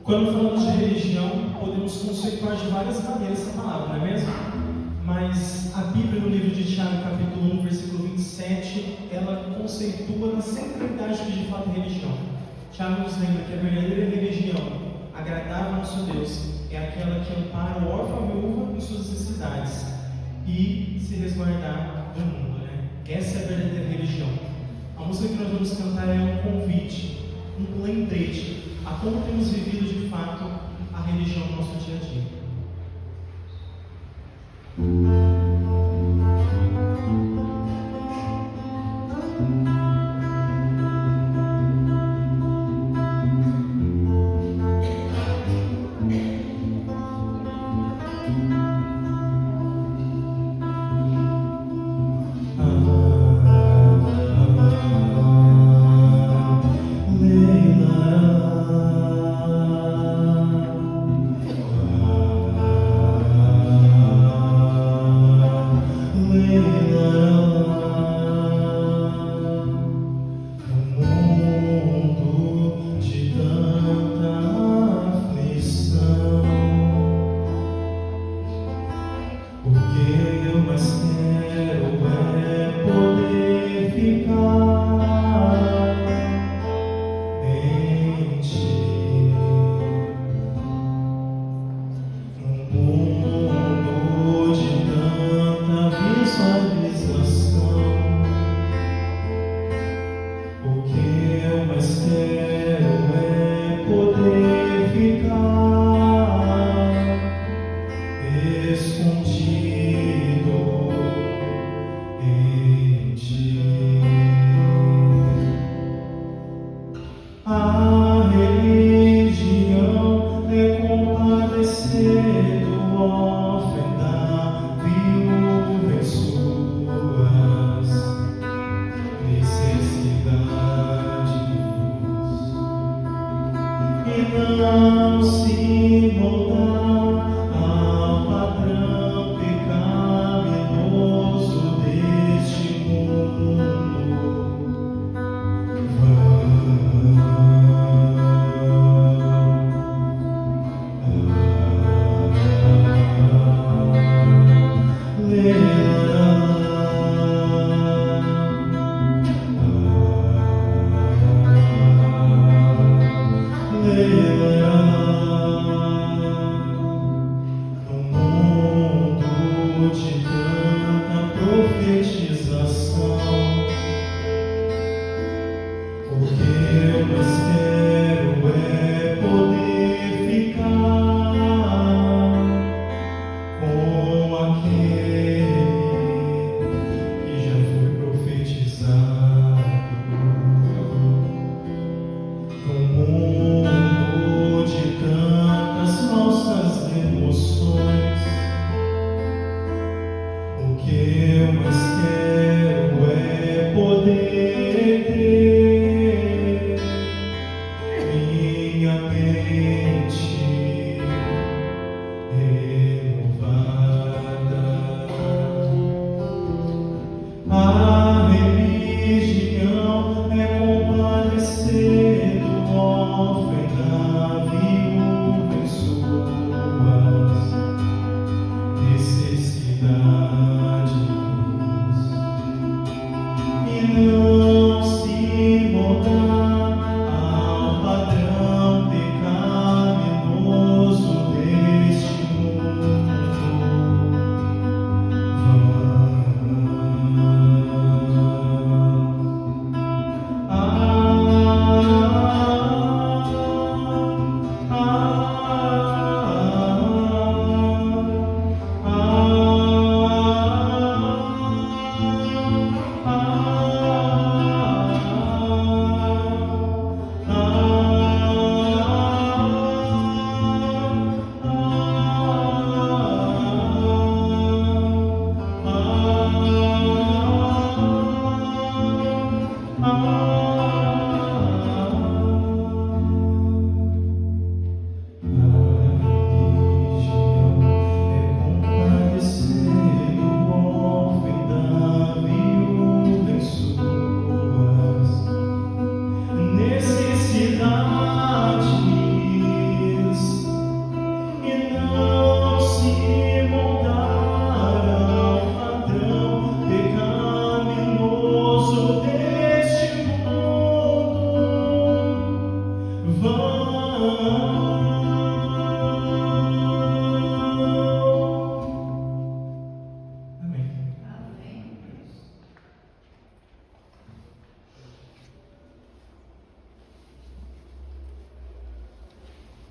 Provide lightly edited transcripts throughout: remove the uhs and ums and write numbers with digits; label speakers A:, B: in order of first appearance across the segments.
A: Quando falamos de religião, podemos conceituar de várias maneiras essa palavra, não é mesmo? Mas a Bíblia, no livro de Tiago, capítulo 1, versículo 27, ela conceitua na centralidade que de fato é religião. Tiago nos lembra que a verdadeira religião, agradável ao nosso Deus, é aquela que ampara o órfão e a viúva em suas necessidades e se resguardar do mundo, né? Essa é a verdadeira religião. A música que nós vamos cantar é um convite, um lembrete a como temos vivido de fato a religião no nosso dia a dia.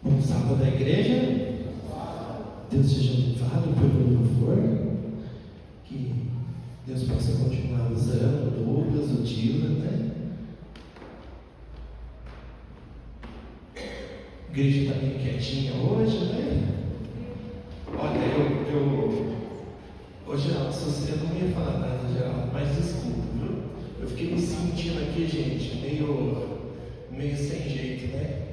B: Bom sábado da igreja. Deus seja louvado pelo louvor. Que Deus possa continuar usando o Douglas, o Dylan, né? A igreja está meio quietinha hoje, né? Olha, hoje eu não ia falar nada, Geraldo, mas desculpa, viu? Eu fiquei me sentindo aqui, gente, meio sem jeito, né?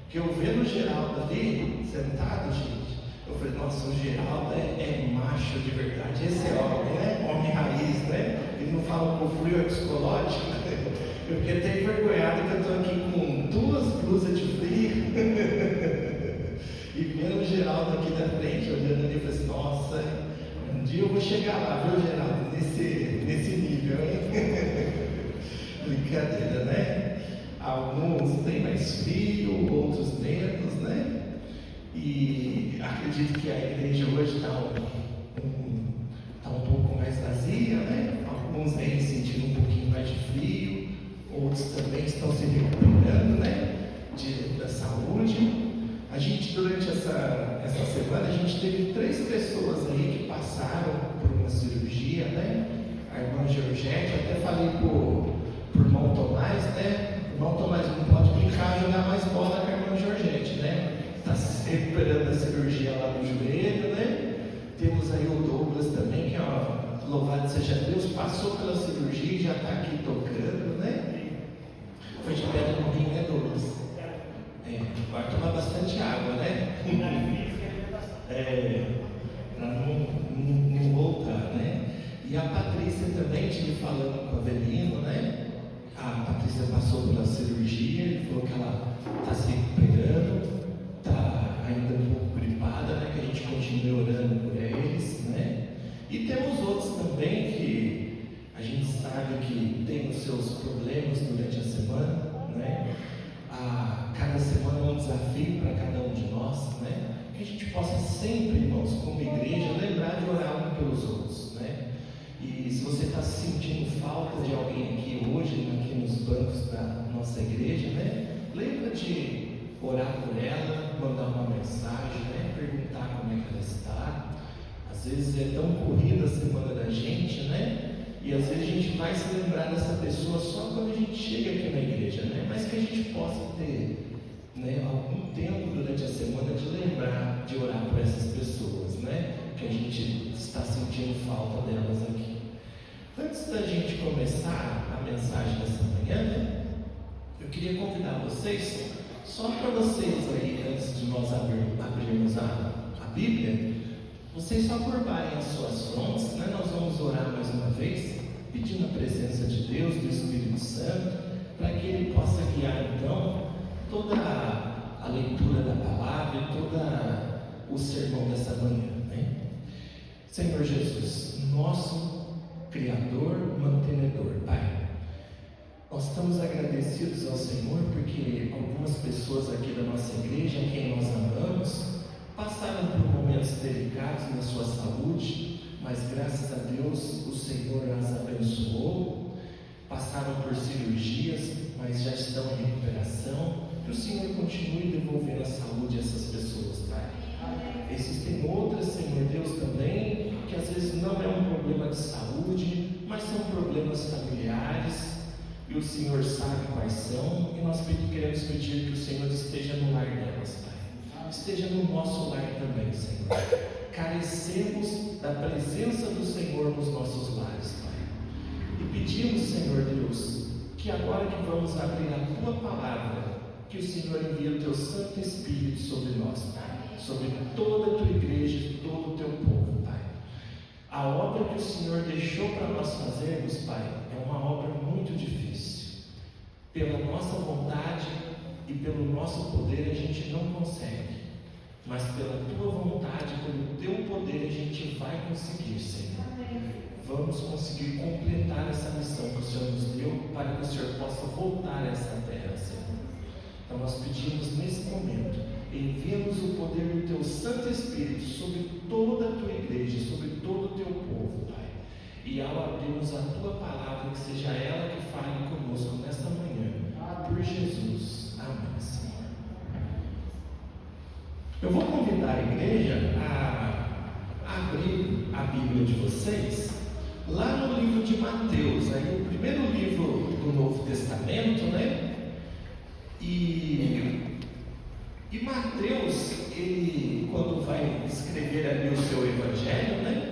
B: Porque eu vendo o Geraldo ali, sentado, gente, eu falei, nossa, o Geraldo é macho de verdade, esse é homem, né? Homem raiz, né? Ele não fala com frio, é psicológico, né? Eu fiquei até envergonhado que eu estou aqui com 2 blusas de frio e vendo o Geraldo aqui da frente, olhando ali, eu falei assim, nossa, um dia eu vou chegar lá, viu, Geraldo, nesse nível, hein? Brincadeira, né? Alguns têm mais frio, outros menos, né? E acredito que a igreja hoje está um pouco mais vazia, né? Alguns aí sentindo um pouquinho mais de frio, outros também estão se recuperando, né? Da saúde. A gente, durante essa semana, a gente teve 3 pessoas aí que passaram por uma cirurgia, né? A irmã Georgette, até falei por irmão Tomás, né? O irmão Tomás não pode brincar, jogar mais bola com a irmã Georgette, né? Está se recuperando da cirurgia lá no joelho, né? Temos aí o Douglas também, que ó, louvado seja Deus, passou pela cirurgia e já está aqui tocando, né? Foi de pedra no rim, né, Douglas? Vai tomar bastante água, né? Para não voltar, né? E a Patrícia também, estive falando com o Avelino, né? A Patrícia passou pela cirurgia, ele falou que ela está se recuperando, está ainda um pouco gripada, né? Que a gente continue orando por eles, né? E temos outros também que a gente sabe que tem os seus problemas durante a semana, né? Cada semana é um desafio para cada um de nós, né? Que a gente possa sempre, irmãos, como igreja, lembrar de orar uns pelos outros, né? E se você está sentindo falta de alguém aqui hoje, aqui nos bancos da nossa igreja, né? Lembra de orar por ela, mandar uma mensagem, né? Perguntar como é que ela está. Às vezes é tão corrida a semana da gente, né? E às vezes a gente vai se lembrar dessa pessoa só quando a gente chega aqui na igreja, né? Mas que a gente possa ter, né, algum tempo durante a semana de lembrar de orar por essas pessoas, né? Que a gente está sentindo falta delas aqui. Antes da gente começar a mensagem dessa manhã, eu queria convidar vocês, só para vocês aí, antes de nós abrirmos a Bíblia, vocês só curvarem as suas frontes, né? Nós vamos orar mais uma vez, pedindo a presença de Deus, do Espírito Santo, para que Ele possa guiar então toda a leitura da palavra e todo o sermão dessa manhã, né? Senhor Jesus, nosso Criador, mantenedor, Pai, nós estamos agradecidos ao Senhor porque algumas pessoas aqui da nossa igreja, a quem nós amamos, passaram por momentos delicados na sua saúde, mas graças a Deus o Senhor as abençoou. Passaram por cirurgias, mas já estão em recuperação. Que o Senhor continue devolvendo a saúde a essas pessoas, Pai. Existem outras, Senhor Deus, também, que às vezes não é um problema de saúde, mas são problemas familiares, e o Senhor sabe quais são, e nós queremos pedir que o Senhor esteja no lar delas, Pai. Esteja no nosso lar também, Senhor. Carecemos da presença do Senhor nos nossos lares, Pai. E pedimos, Senhor Deus, que agora que vamos abrir a Tua Palavra, que o Senhor envie o Teu Santo Espírito sobre nós, Pai, sobre toda a Tua igreja e todo o Teu povo, Pai. A obra que o Senhor deixou para nós fazermos, Pai, é uma obra muito difícil. Pela nossa vontade e pelo nosso poder a gente não consegue, mas pela Tua vontade, pelo Teu poder a gente vai conseguir, Senhor. Vamos conseguir completar essa missão que o Senhor nos deu, para que o Senhor possa voltar a essa terra, Senhor. Então nós pedimos nesse momento, envia-nos o poder do Teu Santo Espírito sobre toda a Tua igreja, sobre todo o Teu povo, Pai. E ao abrirmos a Tua Palavra, que seja ela que fale conosco nesta manhã, por Jesus. Amém, Senhor. Eu vou convidar a igreja a abrir a Bíblia de vocês lá no livro de Mateus, aí o primeiro livro do Novo Testamento, né? E Mateus, ele, quando vai escrever ali o seu evangelho, né?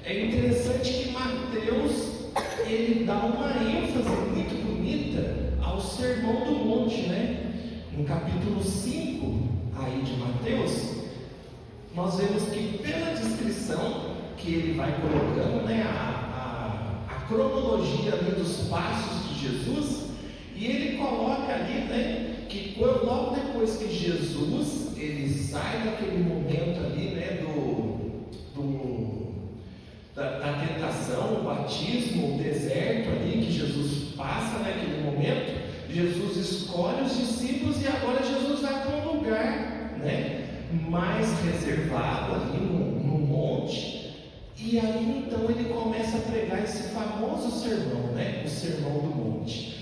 B: É interessante que Mateus, ele dá uma ênfase muito bonita ao Sermão do Monte, né? No capítulo 5 aí de Mateus, nós vemos que pela descrição que ele vai colocando, né, a cronologia ali dos passos de Jesus, e ele coloca ali, né, que logo depois que Jesus ele sai daquele momento ali, né, da tentação, o batismo, o deserto ali que Jesus passa naquele momento, Jesus escolhe os discípulos e agora Jesus vai para um lugar, né, mais reservado ali no monte, e aí então ele começa a pregar esse famoso sermão, né, o Sermão do Monte.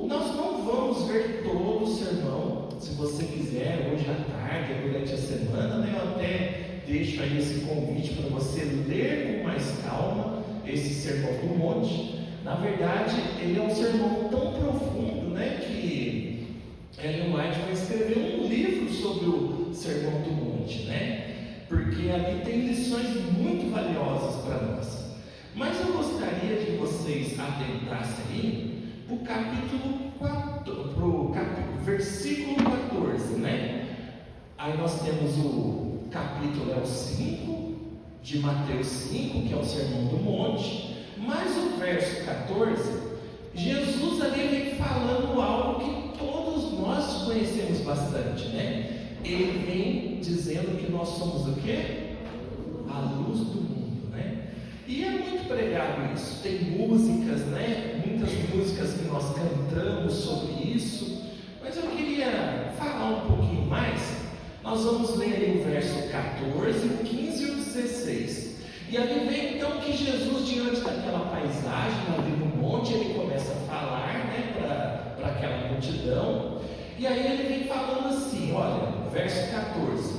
B: Nós não vamos ver todo o sermão. Se você quiser, hoje à tarde, durante a semana, né, eu até deixo aí esse convite para você ler com mais calma esse Sermão do Monte. Na verdade, ele é um sermão tão profundo, né, que Ellen White vai escrever um livro sobre o Sermão do Monte, né, porque ali tem lições muito valiosas para nós. Mas eu gostaria que vocês atentassem aí para o capítulo 4, versículo 14, né? Aí nós temos o capítulo 5 de Mateus 5, que é o Sermão do Monte, mas o verso 14, Jesus ali vem falando algo que todos nós conhecemos bastante, né? Ele vem dizendo que nós somos o quê? A luz do mundo, né? E é muito pregado isso, tem músicas, né? Muitas músicas que nós cantamos sobre isso, mas eu queria falar um pouquinho mais. Nós vamos ler aí o verso 14, o 15 e o 16. E ali vem então que Jesus, diante daquela paisagem ali no monte, ele começa a falar, né, para aquela multidão, e aí ele vem falando assim, olha, verso 14: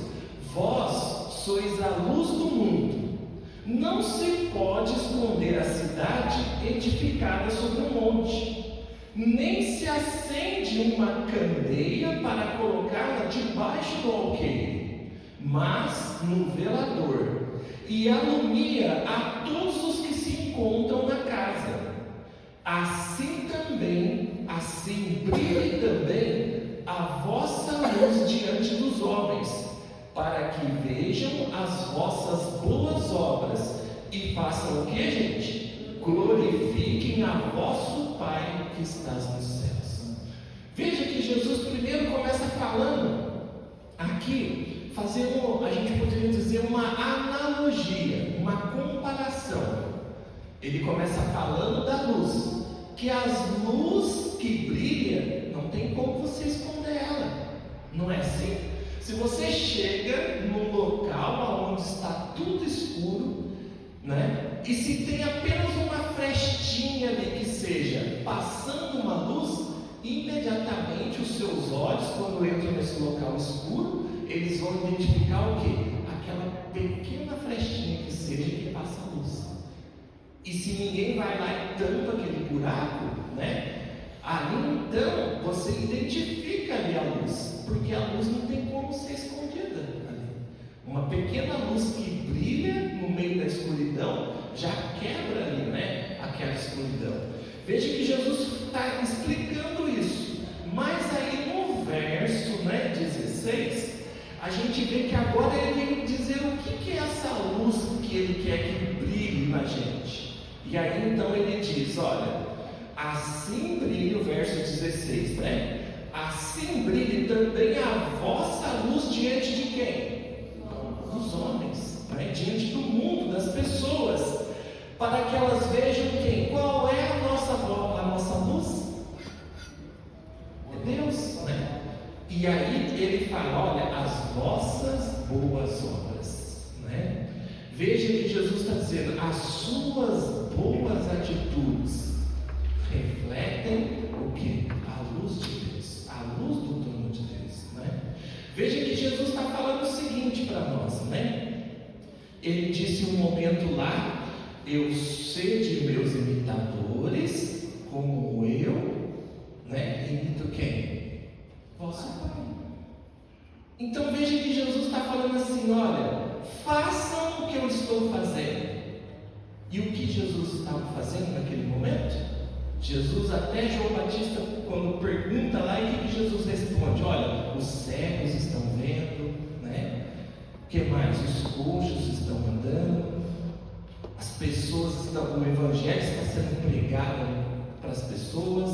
B: vós sois a luz do mundo. Não se pode esconder a cidade edificada sobre um monte, nem se acende uma candeia para colocá-la debaixo do alqueire, mas no velador, e alumia a todos os que se encontram na casa. Assim brilhe também a vossa luz diante dos homens, para que vejam as vossas boas obras e façam o que, gente? Glorifiquem a vosso Pai que estás nos céus. Veja que Jesus primeiro começa falando aqui, fazendo, a gente poderia dizer, uma analogia, uma comparação. Ele começa falando da luz, que as luzes que brilham, não tem como você esconder ela, não é assim? Se você chega num local onde está tudo escuro, né? E se tem apenas uma frestinha ali que seja passando uma luz, imediatamente os seus olhos, quando entram nesse local escuro, eles vão identificar o quê? Aquela pequena frestinha que seja que passa a luz. E se ninguém vai lá e tampa aquele buraco, né? Ali então você identifica ali a luz, porque a luz não tem como ser escondida ali. Uma pequena luz que brilha no meio da escuridão já quebra ali, né, aquela escuridão. Veja que Jesus está explicando isso, mas aí no verso, né, 16, a gente vê que agora ele vem dizer o que é essa luz que ele quer que brilhe na gente. E aí então ele diz, olha, assim brilhe, o verso 16, né? Assim brilhe também a vossa luz diante de quem? Dos homens, né? Diante do mundo, das pessoas, para que elas vejam quem? Qual é a nossa luz? É Deus, né? E aí ele fala, olha, as vossas boas obras, né? Veja que Jesus está dizendo, as suas boas atitudes refletem o que? A luz de Deus, a luz do trono de Deus, né? Veja que Jesus está falando o seguinte, né? Ele disse um momento lá: eu sede meus imitadores, como eu, né? Imito quem? Vosso Pai. Então veja que Jesus está falando assim: olha, façam o que eu estou fazendo. E o que Jesus estava fazendo naquele momento? Jesus, até João Batista, quando pergunta lá, e o que Jesus responde? Olha, os cegos estão vendo, né? O que mais? Os coxos estão andando, as pessoas estão, o evangelho está sendo pregado para as pessoas,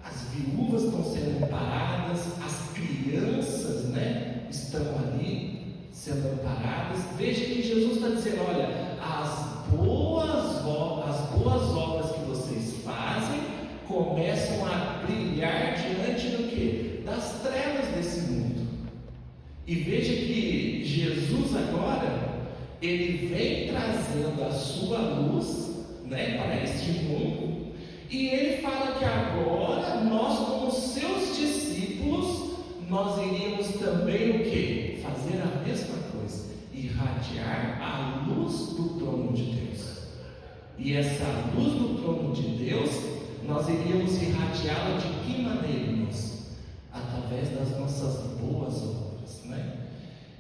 B: as viúvas estão sendo amparadas, as crianças, né, estão ali sendo amparadas. Veja que Jesus está dizendo: olha, as boas obras que vocês fazem começam a brilhar diante do quê? Das trevas desse mundo. E veja que Jesus agora, ele vem trazendo a sua luz, né, para este mundo, e ele fala que agora nós, como seus discípulos, nós iríamos também o quê? Fazer a mesma coisa, irradiar a luz do trono de Deus. E essa luz do trono de Deus, nós iríamos irradiá-la de que maneira, irmãos? Através das nossas boas obras, né?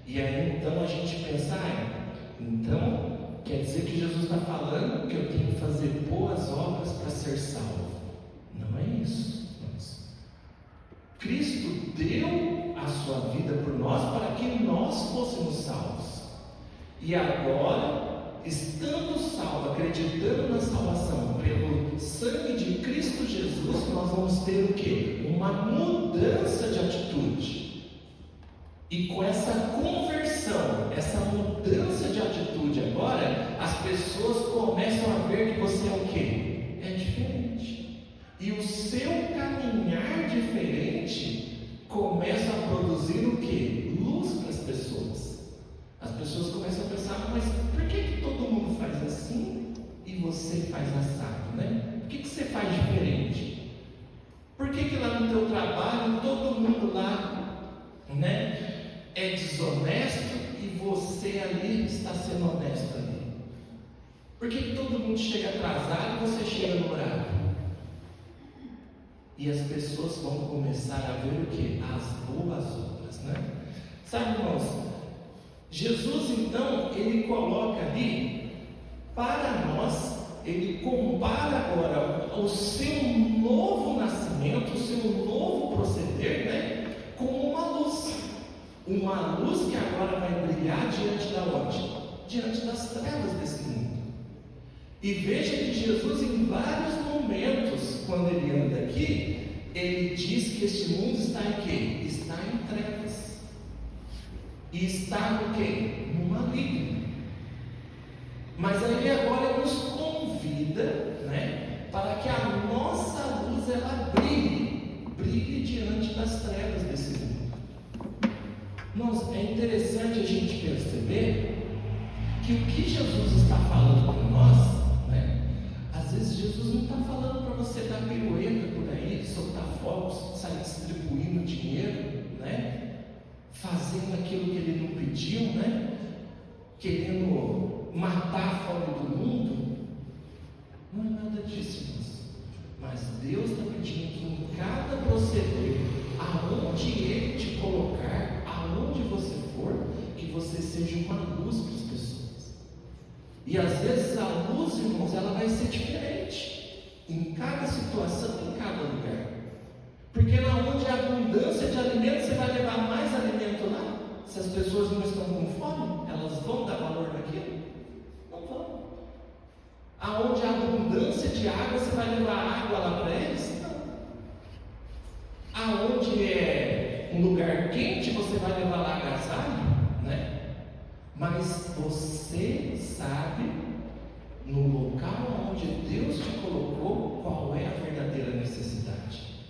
B: E aí então a gente pensa: então quer dizer que Jesus está falando que eu tenho que fazer boas obras para ser salvo? Não é isso, irmãos. Cristo deu a sua vida por nós para que nós fôssemos salvos. E agora, estando salvo, acreditando na salvação pelo sangue de Cristo Jesus, nós vamos ter o quê? Uma mudança de atitude. E com essa conversão, essa mudança de atitude agora, as pessoas começam a ver que você é o quê? É diferente. E o seu caminhar diferente começa a produzir o quê? Luz para as pessoas. As pessoas começam a pensar: mas por que todo mundo faz assim e você faz assado, né? Por que você faz diferente? Por que lá no teu trabalho todo mundo lá, né, é desonesto e você ali está sendo honesto ali? Por que todo mundo chega atrasado e você chega no horário? E as pessoas vão começar a ver o que? As boas obras, né? Sabe, irmãos, Jesus então, ele coloca ali para nós, ele compara agora o seu novo nascimento, o seu novo proceder, né, com uma luz. Uma luz que agora vai brilhar diante da onde? Diante das trevas desse mundo. E veja que Jesus, em vários momentos, quando ele anda aqui, ele diz que este mundo está em quê? Está em trevas. E está no quê? No maligno. Mas aí agora nos convida, né, para que a nossa luz ela brilhe diante das trevas desse mundo. É interessante a gente perceber que o que Jesus está falando para nós, né? Às vezes Jesus não está falando para você dar pirueta por aí, soltar fogos, sair distribuindo dinheiro, né? Fazendo aquilo que ele não pediu, né? Querendo matar a fome do mundo. Não é nada disso, irmãos. Mas Deus está pedindo que em cada proceder, aonde Ele te colocar, aonde você for, que você seja uma luz para as pessoas. E às vezes a luz, irmãos, ela vai ser diferente em cada situação, em cada lugar. Porque lá onde há abundância de alimento, você vai levar mais alimento lá. Se as pessoas não estão com fome, elas vão dar valor naquilo? Não vão. Aonde há abundância de água, você vai levar água lá para eles? Não. Aonde é um lugar quente, você vai levar lá agasalho, né? Mas você sabe, no local onde Deus te colocou, qual é a verdadeira necessidade.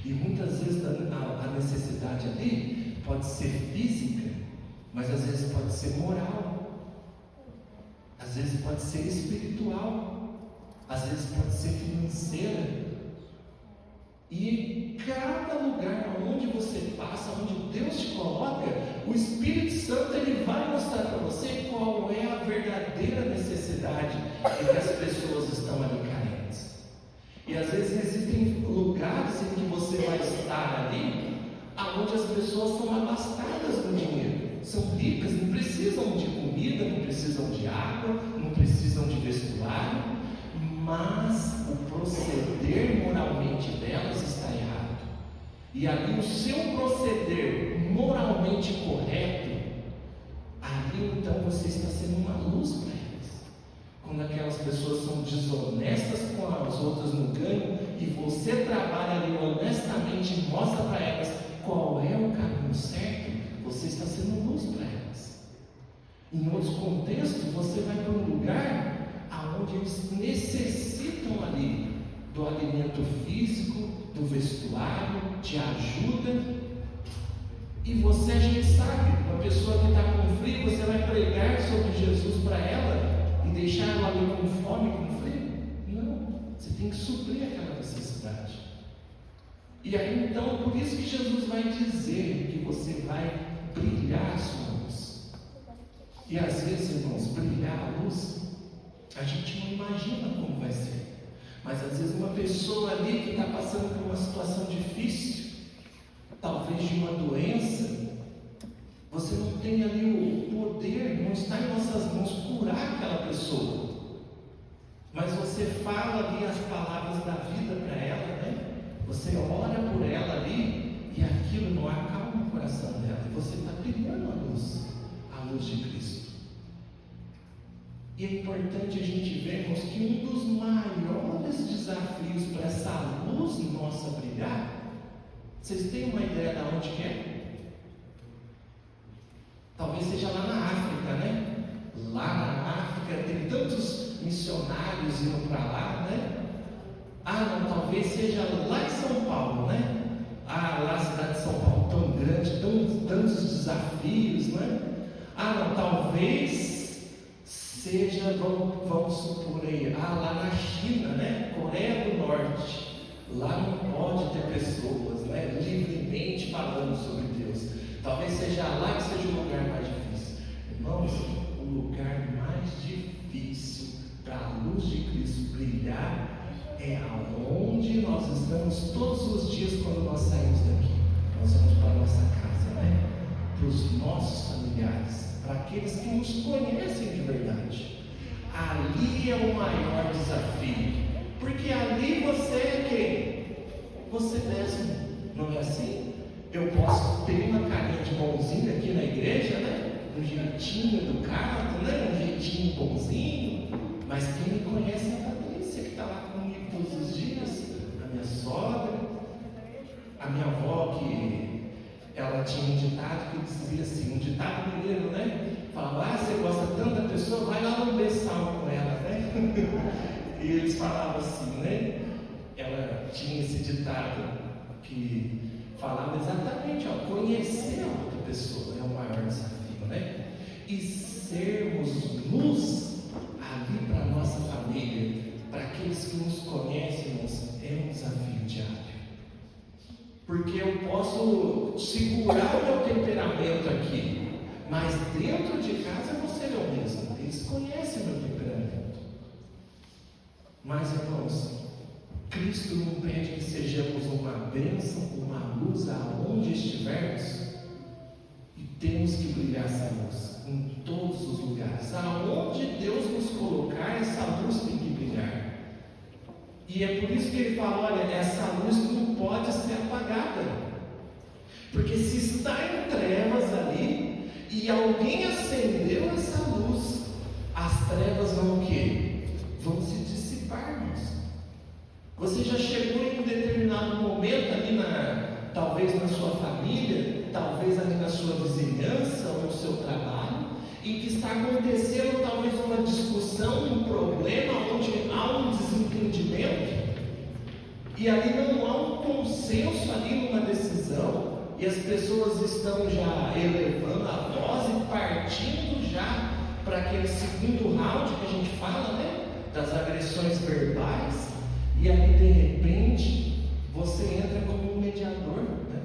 B: E muitas vezes a necessidade ali pode ser física, mas às vezes pode ser moral, às vezes pode ser espiritual, às vezes pode ser financeira. E cada lugar onde você passa, onde Deus te coloca, o Espírito Santo ele vai mostrar para necessidade e que as pessoas estão ali carentes. E às vezes existem lugares em que você vai estar ali, onde as pessoas são abastadas do dinheiro, são ricas, não precisam de comida, não precisam de água, não precisam de vestuário, mas o proceder moralmente delas está errado. E ali o seu proceder moralmente correto, ali então você está sendo uma luz para elas. Quando aquelas pessoas são desonestas com as outras no ganho, e você trabalha ali honestamente e mostra para elas qual é o caminho certo, você está sendo luz para elas. Em outros contextos, você vai para um lugar onde eles necessitam ali do alimento físico, do vestuário, de ajuda. E você, a gente sabe, uma pessoa que está com frio, você vai pregar sobre Jesus para ela e deixar ela ali com fome, com frio? Não, você tem que suprir aquela necessidade. E aí então, por isso que Jesus vai dizer que você vai brilhar a sua luz. E às vezes, irmãos, brilhar a luz, a gente não imagina como vai ser. Mas às vezes uma pessoa ali que está passando por uma situação difícil, talvez de uma doença, você não tem ali o poder, não está em nossas mãos curar aquela pessoa. Mas você fala ali as palavras da vida para ela, né? Você ora por ela ali, e aquilo não acalma o coração dela. E você está brilhando a luz de Cristo. E é importante a gente vermos que um dos maiores desafios para essa luz nossa brilhar, vocês têm uma ideia de onde que é? Talvez seja lá na África, né? Lá na África tem tantos missionários indo para lá, né? Não, talvez seja lá em São Paulo, né? Lá a cidade de São Paulo tão grande, tantos desafios, né? Não, talvez seja, vamos supor aí, lá na China, né? Coreia do Norte. Lá não pode ter pessoas, né? Livremente falando sobre Deus. Talvez seja lá que seja o lugar mais difícil. Irmãos, o lugar mais difícil para a luz de Cristo brilhar é aonde nós estamos todos os dias quando nós saímos daqui. Nós vamos para a nossa casa, né? Para os nossos familiares, para aqueles que nos conhecem de verdade. Ali é o maior desafio, porque ali você é quem? Você mesmo, não é assim? Eu posso ter uma carinha de bonzinho aqui na igreja, né? Um jeitinho educado, né? Um jeitinho bonzinho, mas quem me conhece é a Patrícia, que está lá comigo todos os dias, a minha sogra, a minha avó, que ela tinha um ditado que dizia assim, um ditado mineiro, né? Falava, você gosta tanto da pessoa, vai lá lamber sal com ela, né? E eles falavam assim, né? Ela tinha esse ditado que falava exatamente, conhecer a outra pessoa é o maior desafio, né? E sermos luz ali para a nossa família, para aqueles que nos conhecem, é um desafio diário. Porque eu posso segurar o meu temperamento aqui, mas dentro de casa eu vou ser eu mesmo. Eles conhecem o meu temperamento. Mas, irmãos, Cristo não pede que sejamos uma bênção, uma luz aonde estivermos, e temos que brilhar essa luz em todos os lugares. Aonde Deus nos colocar, essa luz tem que brilhar. E é por isso que ele fala, olha, essa luz não pode ser apagada. Porque se está em trevas ali, e alguém acendeu essa luz, as trevas vão o quê? Vão se dissipar, irmãos. Você já chegou em um determinado momento ali, talvez na sua família, talvez ali na sua vizinhança ou no seu trabalho, em que está acontecendo talvez uma discussão, um problema, onde há um desentendimento, e ali não há um consenso ali numa decisão, e as pessoas estão já elevando a voz e partindo já para aquele segundo round que a gente fala, né? Das agressões verbais. E aí de repente você entra como um mediador, né?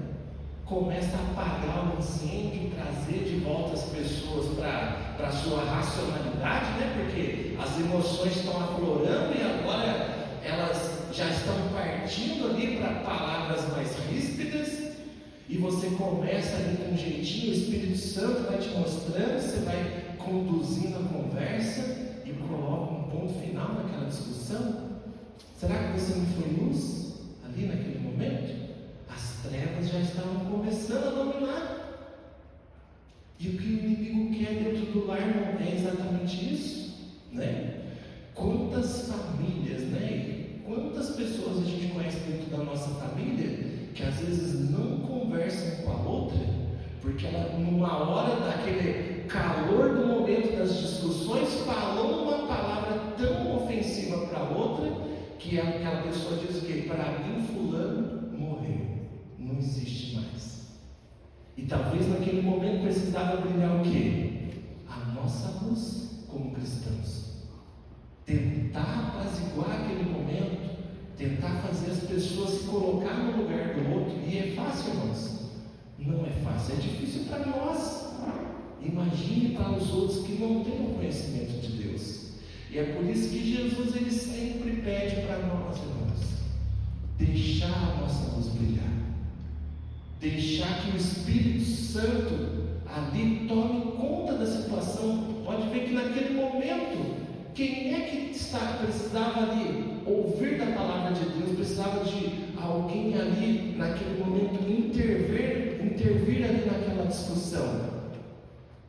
B: começa a apagar o incêndio, trazer de volta as pessoas para a sua racionalidade, né? Porque as emoções estão aflorando e agora elas já estão partindo ali para palavras mais ríspidas, e você começa ali com um jeitinho, o Espírito Santo vai te mostrando, você vai conduzindo a conversa e coloca um ponto final naquela discussão. Será que você não foi luz ali naquele momento? As trevas já estavam começando a dominar. E o que o inimigo quer dentro do lar não é exatamente isso, né? Quantas famílias, né? Quantas pessoas a gente conhece dentro da nossa família que às vezes não conversam com a outra, porque ela, numa hora daquele calor do momento das discussões, falou uma palavra tão ofensiva para a outra, que aquela pessoa diz o quê? Para mim fulano morreu, não existe mais. E talvez naquele momento precisava brilhar o quê? A nossa luz como cristãos. Tentar apaziguar aquele momento, tentar fazer as pessoas se colocar no lugar do outro. E é fácil, irmãos? Não é fácil, é difícil para nós. Imagine para os outros que não têm o conhecimento de Deus. E é por isso que Jesus ele sempre pede para nós, irmãos, deixar a nossa luz brilhar, deixar que o Espírito Santo ali tome conta da situação. Pode ver que naquele momento, quem é que precisava ali ouvir da palavra de Deus, precisava de alguém ali naquele momento intervir ali naquela discussão?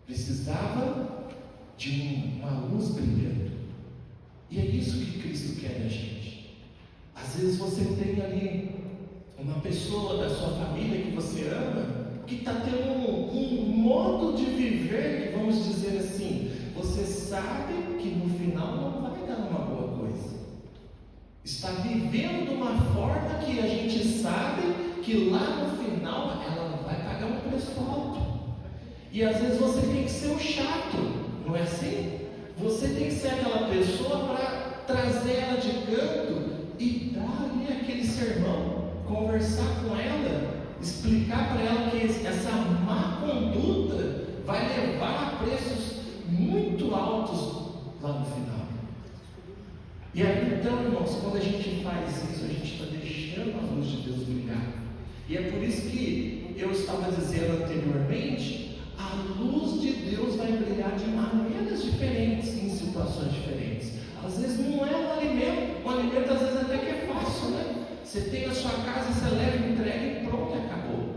B: Precisava de uma luz brilhando. E é isso que Cristo quer da gente. Às vezes você tem ali uma pessoa da sua família que você ama, que está tendo um modo de viver, que vamos dizer assim, você sabe que no final não vai dar uma boa coisa. Está vivendo de uma forma que a gente sabe que lá no final ela vai pagar um preço alto. E às vezes você tem que ser o chato, não é assim? Você tem que ser aquela pessoa para trazer ela de canto e dar ali aquele sermão, conversar com ela, explicar para ela que essa má conduta vai levar a preços muito altos lá no final. E aí então, irmãos, quando a gente faz isso, a gente está deixando a luz de Deus brilhar. E é por isso que eu estava dizendo anteriormente, a luz de Deus vai brilhar de maneiras diferentes, em situações diferentes. Às vezes não é um alimento às vezes até que é fácil, né? Você tem a sua casa, você leva, entrega e pronto, acabou.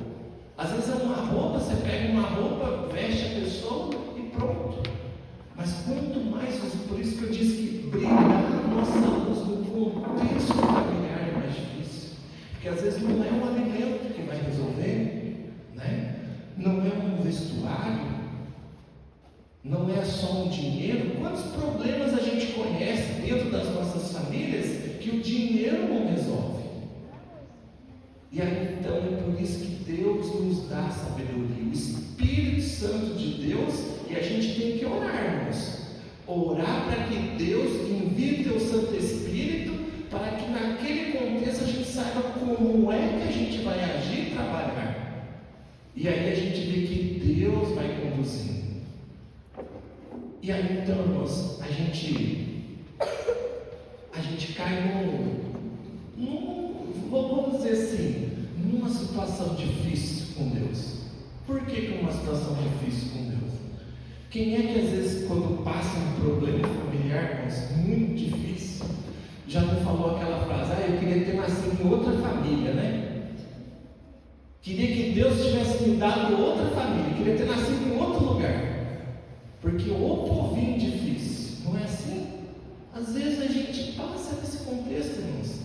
B: Às vezes é uma roupa, você pega uma roupa, veste a pessoa e pronto. Mas quanto mais, por isso que eu disse que brilhar a nossa luz no contexto familiar é mais difícil. Porque às vezes não é um alimento que vai resolver, né? Não é um vestuário, não é só um dinheiro. Quantos problemas a gente conhece dentro das nossas famílias que o dinheiro não resolve? E aí então é por isso que Deus nos dá sabedoria, o Espírito Santo de Deus, e a gente tem que orar, irmãos. Orar para que Deus envie o Santo Espírito, para que naquele contexto a gente saiba como é que a gente vai agir e trabalhar. E aí a gente vê que Deus vai conduzindo. E aí então, irmãos, a gente cai vamos dizer assim, numa situação difícil com Deus. Por que uma situação difícil com Deus? Quem é que às vezes quando passa um problema familiar, irmãos, muito difícil, já não falou aquela frase, eu queria ter nascido em outra família, né? Queria que Deus tivesse me dado outra família, queria ter nascido em outro lugar, porque o povinho difícil, não é assim? Às vezes a gente passa nesse contexto, irmãos.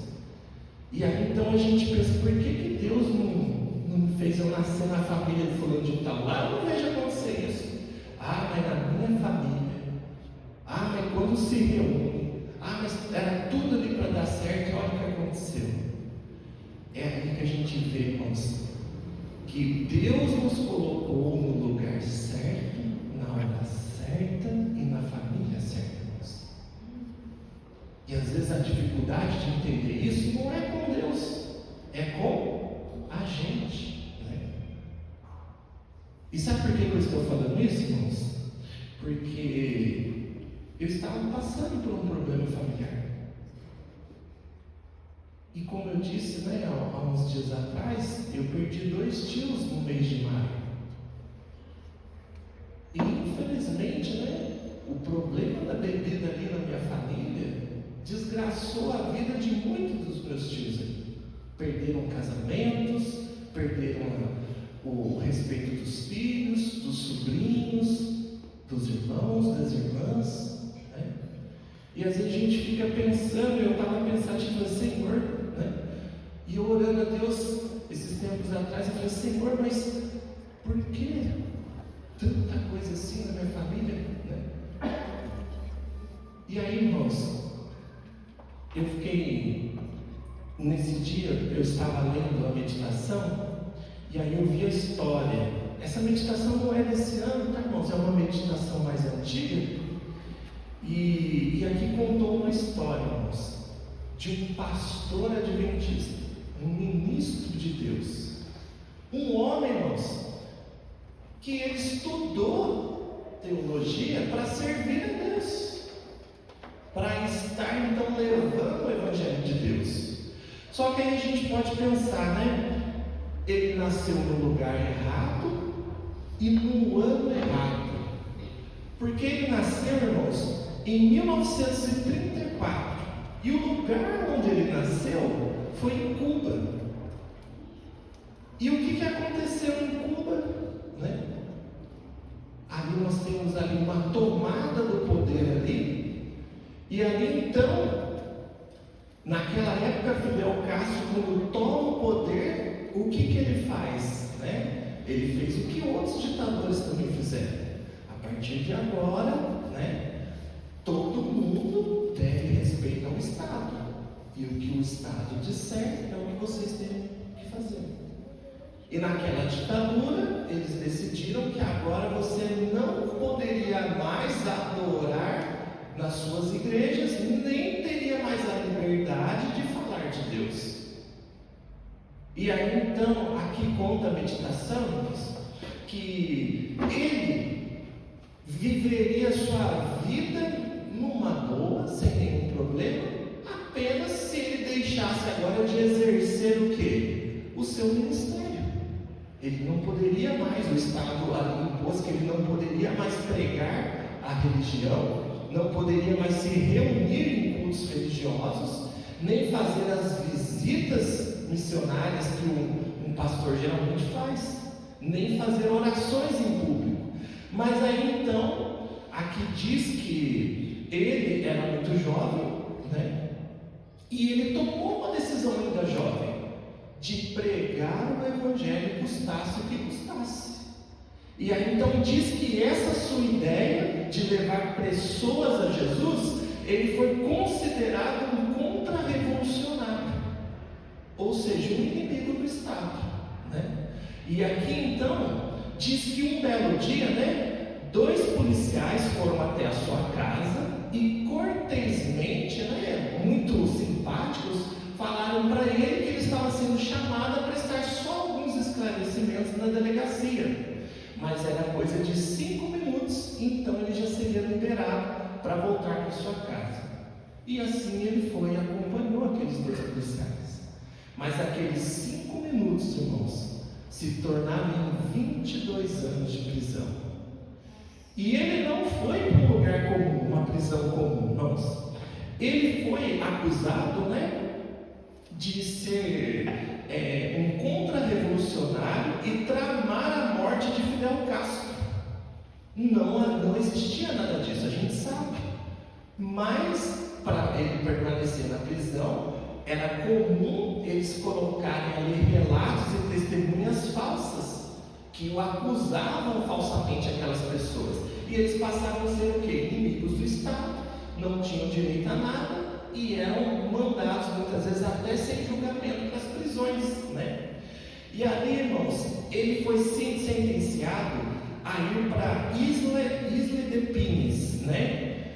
B: E aí então a gente pensa, por que Deus não me fez eu nascer na família de fulano de tal? Lá eu não vejo acontecer isso. Mas na minha família, mas quando se reúne, mas era tudo ali para dar certo, olha o que aconteceu. É aí que a gente vê, irmãos, que Deus nos colocou no lugar certo, na hora certa e na família certa, irmãos. E às vezes a dificuldade de entender isso não é com Deus, é com a gente, né? E sabe por que eu estou falando isso, irmãos? Porque eu estava passando por um problema familiar. E como eu disse, né, há uns dias atrás, eu perdi 2 tios no mês de maio. E infelizmente, né, o problema da bebida ali na minha família desgraçou a vida de muitos dos meus tios ali. Perderam casamentos, perderam o respeito dos filhos, dos sobrinhos, dos irmãos, das irmãs, né? E às vezes a gente fica pensando, eu estava pensativo, Senhor, né? E eu orando a Deus esses tempos atrás, eu falei, Senhor, mas por que tanta coisa assim na minha família, né? E aí, irmãos, eu fiquei, nesse dia, eu estava lendo a meditação, e aí eu vi a história. Essa meditação não é desse ano, tá, irmãos? É uma meditação mais antiga. E aqui contou uma história, irmãos, de um pastor adventista, um ministro de Deus, um homem, irmãos, que ele estudou teologia para servir a Deus, para estar então levando o Evangelho de Deus. Só que aí a gente pode pensar, né? Ele nasceu no lugar errado e no ano errado. Porque ele nasceu, irmãos, em 1934. E o lugar onde ele nasceu foi em Cuba. E o que aconteceu em Cuba, né? Ali nós temos ali uma tomada do poder ali. E ali então, naquela época, Fidel Castro, quando toma o poder, o que ele faz, né? Ele fez o que outros ditadores também fizeram. A partir de agora, né, todo mundo deve respeitar o Estado. E o que o Estado disser é o que vocês têm que fazer. E naquela ditadura, eles decidiram que agora você não poderia mais adorar nas suas igrejas, nem teria mais a liberdade de falar de Deus. E aí então, aqui conta a meditação, que ele viveria sua vida numa boa, sem nenhum problema, apenas se ele deixasse agora de exercer o quê? O seu ministério. Ele não poderia mais, o Estado ali impôs que ele não poderia mais pregar a religião, não poderia mais se reunir em cultos religiosos, nem fazer as visitas missionárias que um pastor geralmente faz, nem fazer orações em público. Mas aí então, aqui diz que ele era muito jovem, né? E ele tomou uma decisão ainda jovem, de pregar o Evangelho, custasse o que custasse. E aí então diz que essa sua ideia de levar pessoas a Jesus, ele foi considerado um contra-revolucionário, ou seja, um inimigo do Estado, né? E aqui então diz que um belo dia, né, 2 policiais foram até a sua casa e cortesmente, né, muito simpáticos, falaram para ele que ele estava sendo chamado a prestar só alguns esclarecimentos na delegacia, mas era coisa de 5 minutos, então ele já seria liberado para voltar para sua casa. E assim ele foi e acompanhou aqueles 2 policiais. Mas aqueles 5 minutos, irmãos, se tornaram em 22 anos de prisão. E ele não foi para um lugar comum, uma prisão comum, irmãos. Ele foi acusado, né, de ser um contra-revolucionário e tramar a morte de Fidel Castro. Não existia nada disso, a gente sabe. Mas, para ele permanecer na prisão, era comum eles colocarem ali relatos e testemunhas falsas, que o acusavam falsamente aquelas pessoas. E eles passavam a ser o quê? Inimigos do Estado, não tinham direito a nada e eram mandados muitas vezes até sem julgamento para as prisões, né? E ali, irmãos, ele foi sentenciado a ir para Isla de Pines, né?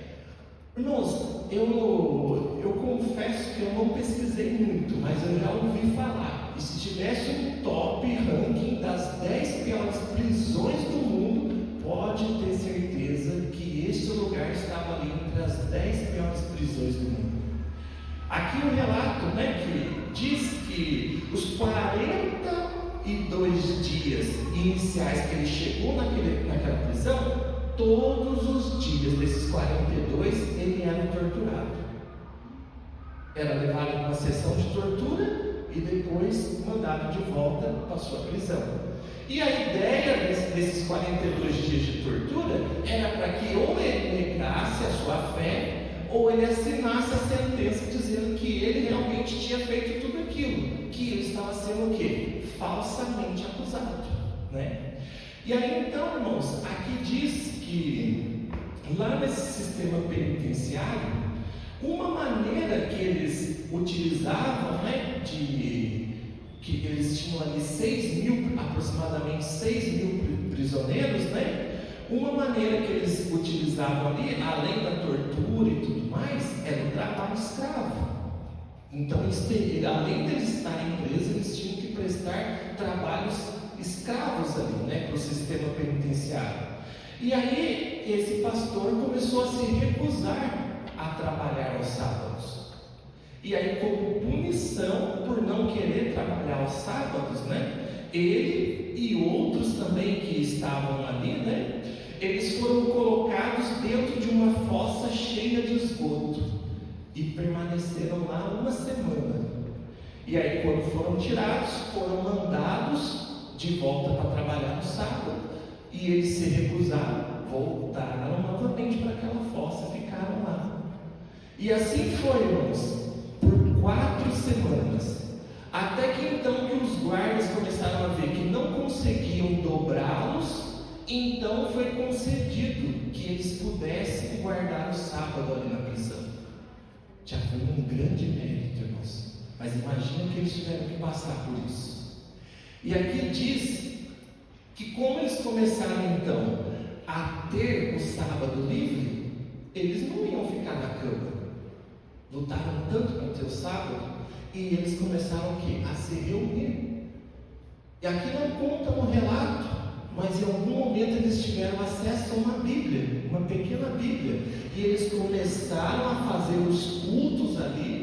B: Irmãos, eu confesso que eu não pesquisei muito, mas eu já ouvi falar. e se tivesse um top ranking das 10 piores prisões do mundo, pode ter certeza que este lugar estava ali entre as 10 piores prisões do mundo. Aqui o relato, que diz que os 42 dias iniciais que ele chegou naquela prisão, todos os dias desses 42 ele era torturado. Era levado a uma sessão de tortura e depois mandado de volta para a sua prisão. E a ideia desses 42 dias de tortura era para que ou ele negasse a sua fé, ou ele assinasse a sentença dizendo que ele realmente tinha feito tudo aquilo, que ele estava sendo o quê? Falsamente acusado, E aí então, irmãos, aqui diz que lá nesse sistema penitenciário, uma maneira que eles utilizavam, que eles tinham ali aproximadamente 6 mil prisioneiros, uma maneira que eles utilizavam ali, além da tortura e tudo mais, era o trabalho escravo. Então, além de eles estarem presos, eles tinham que prestar trabalhos escravos ali, para o sistema penitenciário. E aí, esse pastor começou a se recusar a trabalhar aos sábados. E aí, como punição por não querer trabalhar aos sábados, ele e outros também que estavam ali, eles foram colocados dentro de uma fossa cheia de esgoto e permaneceram lá uma semana. E aí, quando foram tirados, foram mandados de volta para trabalhar no sábado, e eles se recusaram, voltaram novamente para aquela fossa e ficaram lá. E assim foi, irmãos, por 4 semanas, até que então que os guardas começaram a ver que não conseguiam dobrá-los. Então foi concedido que eles pudessem guardar o sábado ali na prisão. Já foi um grande mérito, irmãos. Mas imagina que eles tiveram que passar por isso. E aqui diz que como eles começaram então a ter o sábado livre, eles não iam ficar na cama. Lutaram tanto para ter o sábado, e eles começaram o quê? A se reunir. E aqui não conta no relato, mas em algum momento eles tiveram acesso a uma Bíblia, uma pequena Bíblia, e eles começaram a fazer os cultos ali.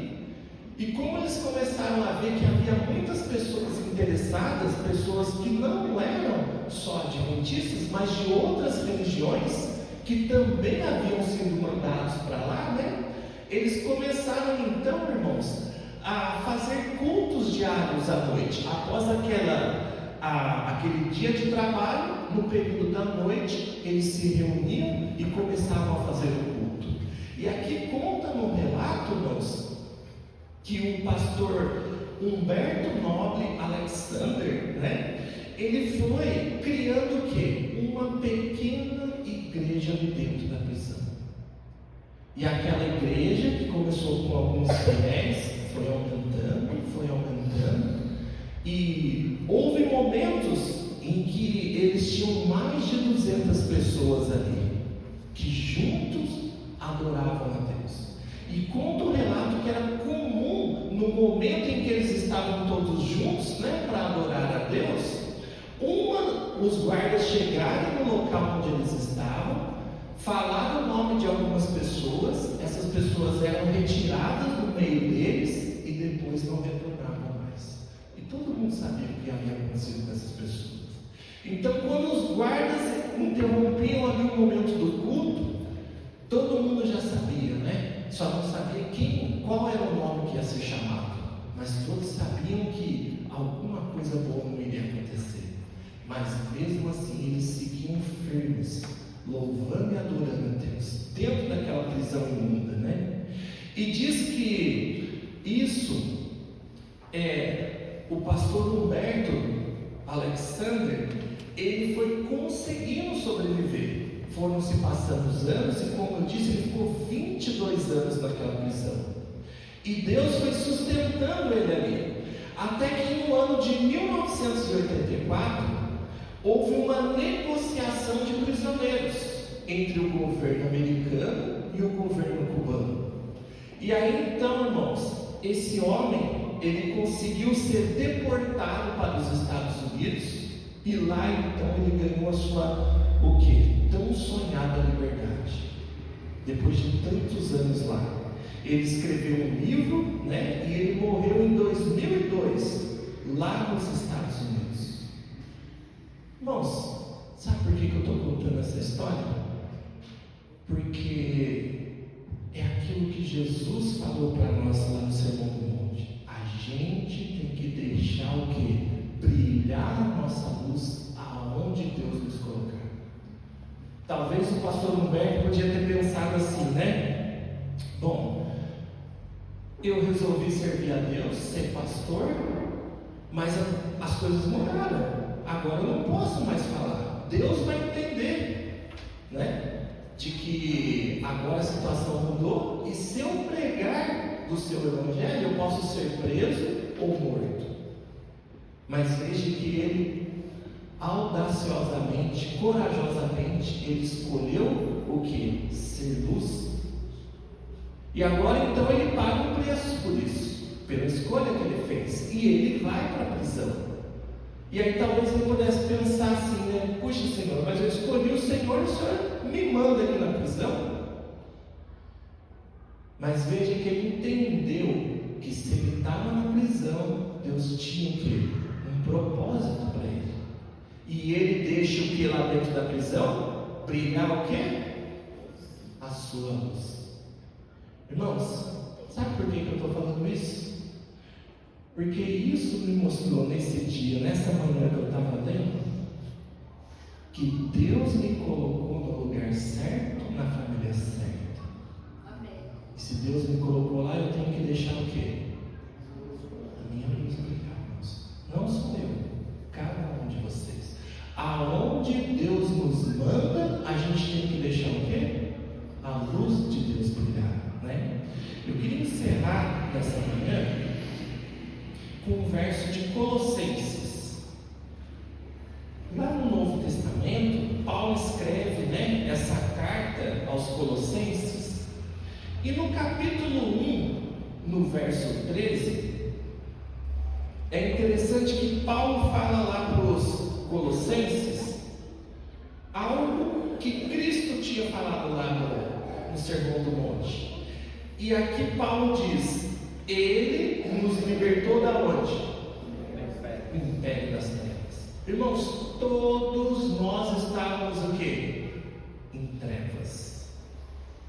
B: E como eles começaram a ver que havia muitas pessoas interessadas, pessoas que não eram só adventistas, mas de outras religiões, que também haviam sido mandados para lá, eles começaram então, irmãos, a fazer cultos diários à noite. Após aquele dia de trabalho, no período da noite, eles se reuniam e começavam a fazer o culto. E aqui conta no relato, irmãos, que o pastor Humberto Noble Alexander, ele foi criando o quê? Uma pequena igreja ali dentro da prisão. E aquela igreja que começou com alguns fiéis, foi aumentando, e houve momentos em que eles tinham mais de 200 pessoas ali, que juntos adoravam a Deus. E conta o relato que era comum, no momento em que eles estavam todos juntos, para adorar a Deus, os guardas chegarem no local onde eles estavam, falar o nome de algumas pessoas, essas pessoas eram retiradas do meio deles e depois não retornavam mais. E todo mundo sabia o que havia acontecido com essas pessoas. Então, quando os guardas interrompiam ali o momento do culto, todo mundo já sabia, Só não sabia qual era o nome que ia ser chamado, mas todos sabiam que alguma coisa boa não iria acontecer. Mas mesmo assim eles seguiam firmes, louvando e adorando a Deus, dentro daquela prisão imunda, E diz que isso o pastor Humberto Alexander, ele foi conseguindo sobreviver. Foram se passando os anos, e como eu disse, ele ficou 22 anos naquela prisão. E Deus foi sustentando ele ali. Até que no ano de 1984, houve uma negociação de prisioneiros entre o governo americano e o governo cubano. E aí então, irmãos, esse homem, ele conseguiu ser deportado para os Estados Unidos, e lá então ele ganhou a sua, o quê? Tão sonhada liberdade. Depois de tantos anos lá, ele escreveu um livro, né? E ele morreu em 2002, lá nos Estados Unidos. Irmãos, sabe por que eu estou contando essa história? Porque é aquilo que Jesus falou para nós lá no Sermão do Monte. A gente tem que deixar o quê? Brilhar a nossa luz aonde Deus nos colocar. Talvez o pastor Humberto podia ter pensado assim, né? Bom, eu resolvi servir a Deus, ser pastor, mas as coisas mudaram. Agora eu não posso mais falar. Deus vai entender, né? De que agora a situação mudou, e se eu pregar do seu evangelho, eu posso ser preso ou morto. Mas veja que ele, audaciosamente, corajosamente, ele escolheu o que? Ser luz. E agora então ele paga um preço por isso, pela escolha que ele fez, e ele vai para a prisão. E aí talvez ele pudesse pensar assim, né? Puxa, Senhor, mas eu escolhi o Senhor, o Senhor me manda aqui na prisão. Mas veja que ele entendeu que se ele estava na prisão, Deus tinha o quê? Um propósito para ele. E ele deixa o que lá dentro da prisão? Brilhar o quê? A sua luz. Irmãos, sabe por que eu estou falando isso? Porque isso me mostrou nesse dia, nessa manhã que eu estava lendo, que Deus me colocou no lugar certo, na família certa. Amém. E se Deus me colocou lá, eu tenho que deixar o quê? A minha luz brilhar, irmãos. Não sou eu, cada um de vocês. Aonde Deus nos manda, a gente tem que deixar o quê? A luz de Deus brilhar, né? Eu queria encerrar nessa manhã com o verso de Colossenses. Lá no Novo Testamento, Paulo escreve, né, essa carta aos Colossenses, e no capítulo 1, no verso 13, é interessante que Paulo fala lá para os Colossenses algo que Cristo tinha falado lá no Sermão do Monte. E aqui Paulo diz: Ele nos libertou da onde? Do império das trevas. Irmãos, todos nós estávamos o quê? Em trevas.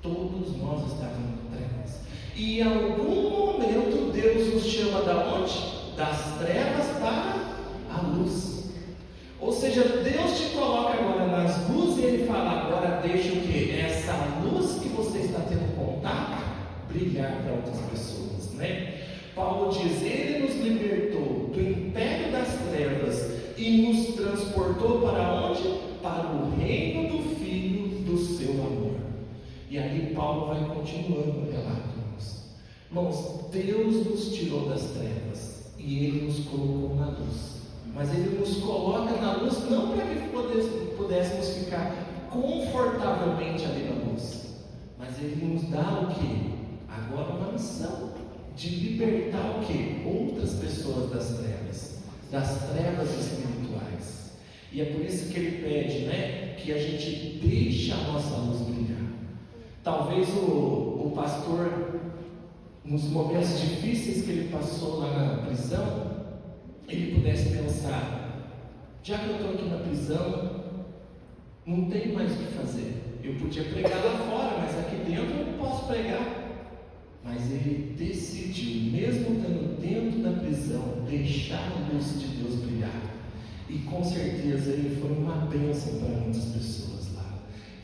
B: Todos nós estávamos em trevas. E em algum momento Deus nos chama da onde? Das trevas para a luz. Ou seja, Deus te coloca agora nas luzes e Ele fala: agora deixa o quê? Essa luz que você está tendo contato brilhar para outras pessoas, né? Paulo diz: Ele nos libertou do império das trevas e nos transportou para onde? Para o reino do Filho do seu amor. E aí Paulo vai continuando o relato, irmãos. Deus nos tirou das trevas e Ele nos colocou na luz. Mas Ele nos coloca na luz não para que pudéssemos ficar confortavelmente ali na luz, mas Ele nos dá o quê? Agora uma missão de libertar o quê? Outras pessoas das trevas espirituais. E é por isso que ele pede, né, que a gente deixe a nossa luz brilhar. Talvez o pastor, nos momentos difíceis que ele passou lá na prisão, ele pudesse pensar: já que eu estou aqui na prisão, não tem mais o que fazer. Eu podia pregar lá fora, mas aqui dentro eu não posso pregar. Mas ele decidiu, mesmo estando dentro da prisão, deixar a luz de Deus brilhar. E com certeza ele foi uma bênção para muitas pessoas lá.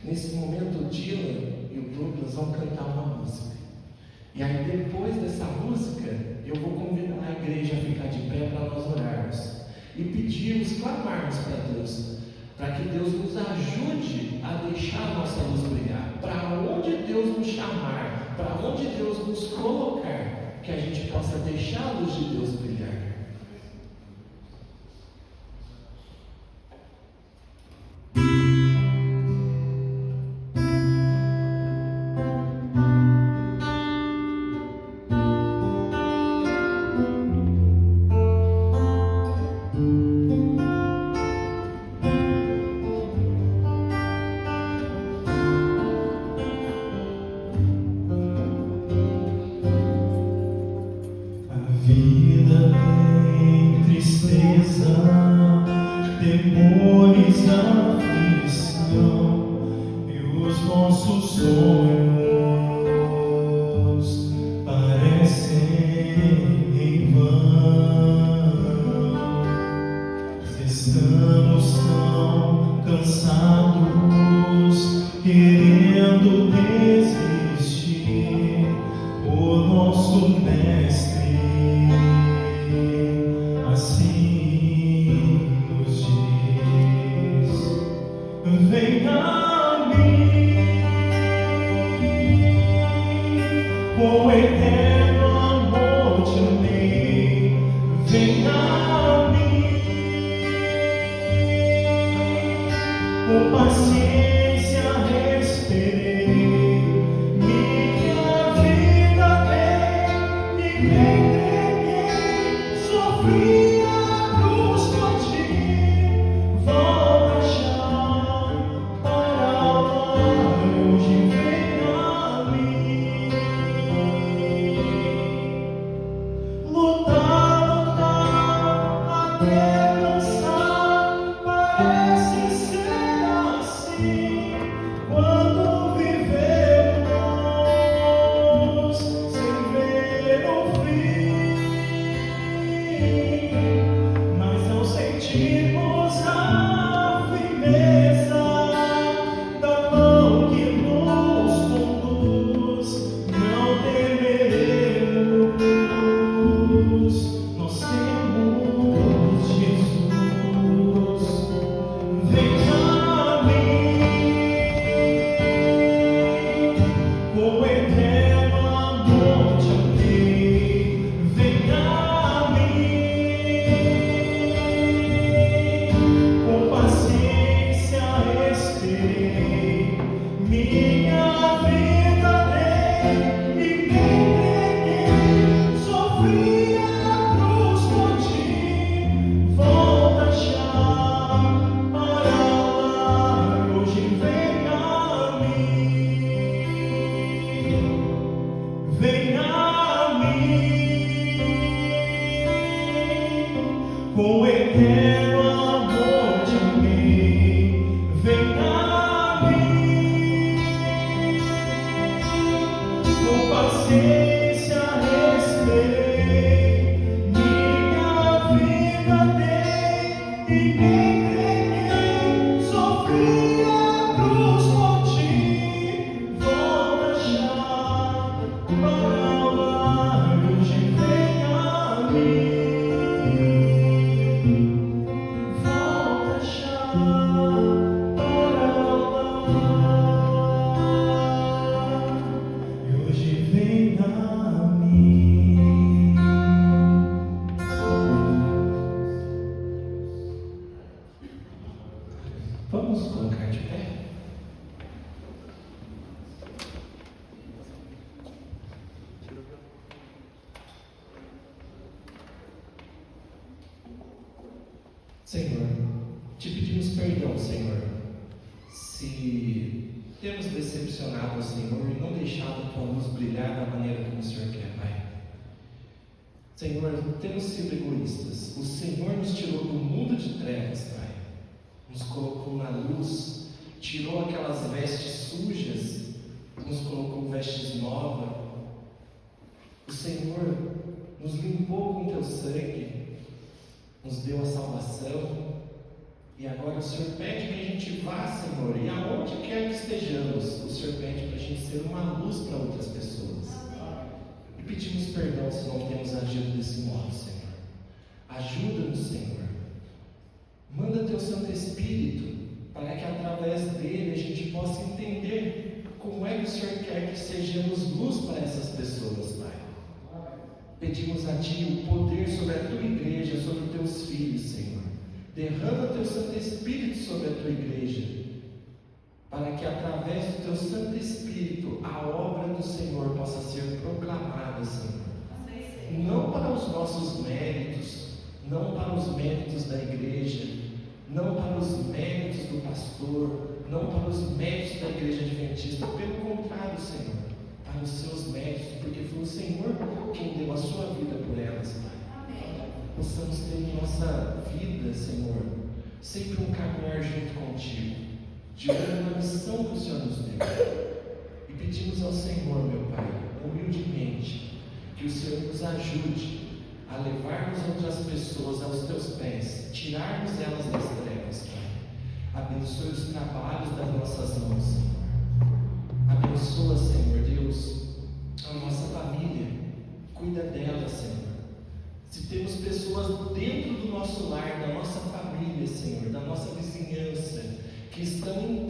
B: Nesse momento, o Dylan e o Douglas vão cantar uma música. E aí, depois dessa música, eu vou convidar a igreja a ficar de pé para nós orarmos e pedirmos, clamarmos para Deus, para que Deus nos ajude a deixar a nossa luz brilhar. Para onde Deus nos chamar, para onde Deus nos colocar, que a gente possa deixar a luz de Deus brilhar.
A: Vem a mim, com eterno amor te amei. Vem a mim, com paciência esperei. Minha vida dei, me entreguei, sofri a cruz por ti. Volta já para hoje, vem a mim. Lutar, lutar, até cansar, parece ser assim. Quando vivemos sem ver o fim, mas não sentimos a firmeza da mão que nos conduz. Não temeremos, nós temos Jesus. Vem a mim, com eterno amor te amei. Vem a mim, com paciência esperei. Minha vida dei, me entreguei, sofri a cruz por ti. Volta já para lá, hoje vem a mim. Vem a mim, com eterno amor te amei. Vem a mim, com paciência esperei. Minha vida dei, e me entreguei, sofri a cruz por ti. Volta já para lá, hoje vem a mim. Volta já para lá, hoje vem a mim.
B: Vamos colocar de pé? Senhor, te pedimos perdão, Senhor, se temos decepcionado o Senhor e não deixado a tua luz brilhar da maneira como o Senhor quer, Pai. Senhor, temos sido egoístas. O Senhor nos tirou do mundo de trevas, Pai. Nos colocou na luz, tirou aquelas vestes sujas, nos colocou vestes novas. O Senhor nos limpou com teu sangue, nos deu a salvação. E agora o Senhor pede que a gente vá, Senhor, e aonde quer que estejamos, o Senhor pede para a gente ser uma luz para outras pessoas. E pedimos perdão se não temos agido desse modo, Senhor. Ajuda-nos, Senhor. Manda teu Santo Espírito para que através dele a gente possa entender como é que o Senhor quer que sejamos luz para essas pessoas, Pai. Pedimos a Ti o poder sobre a Tua igreja, sobre os Teus filhos, Senhor. Derrama teu Santo Espírito sobre a Tua igreja, para que através do Teu Santo Espírito a obra do Senhor possa ser proclamada, Senhor. Não para os nossos méritos, não para os méritos da igreja, não para os méritos do pastor, não para os méritos da igreja adventista, pelo contrário, Senhor, para os seus méritos, porque foi o Senhor quem deu a sua vida por elas, Pai. Possamos ter em nossa vida, Senhor, sempre um caminhar junto contigo, diante da missão que o Senhor nos deu. E pedimos ao Senhor, meu Pai, humildemente, que o Senhor nos ajude a levarmos outras pessoas aos teus pés, tirarmos elas das trevas, Pai. Abençoe os trabalhos das nossas mãos, Senhor. Abençoa, Senhor Deus, a nossa família. Cuida dela, Senhor. Se temos pessoas dentro do nosso lar, da nossa família, Senhor, da nossa vizinhança, que estão em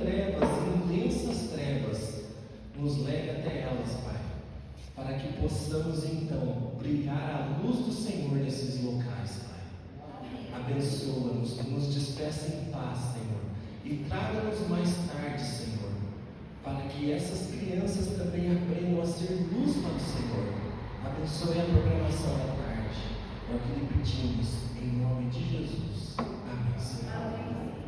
B: para que possamos então brilhar a luz do Senhor nesses locais, Pai. Abençoa-nos, nos despeça em paz, Senhor, e traga-nos mais tarde, Senhor, para que essas crianças também aprendam a ser luz para o Senhor. Abençoe a programação da tarde. É o que lhe pedimos, em nome de Jesus. Amém, Senhor.
C: Amém.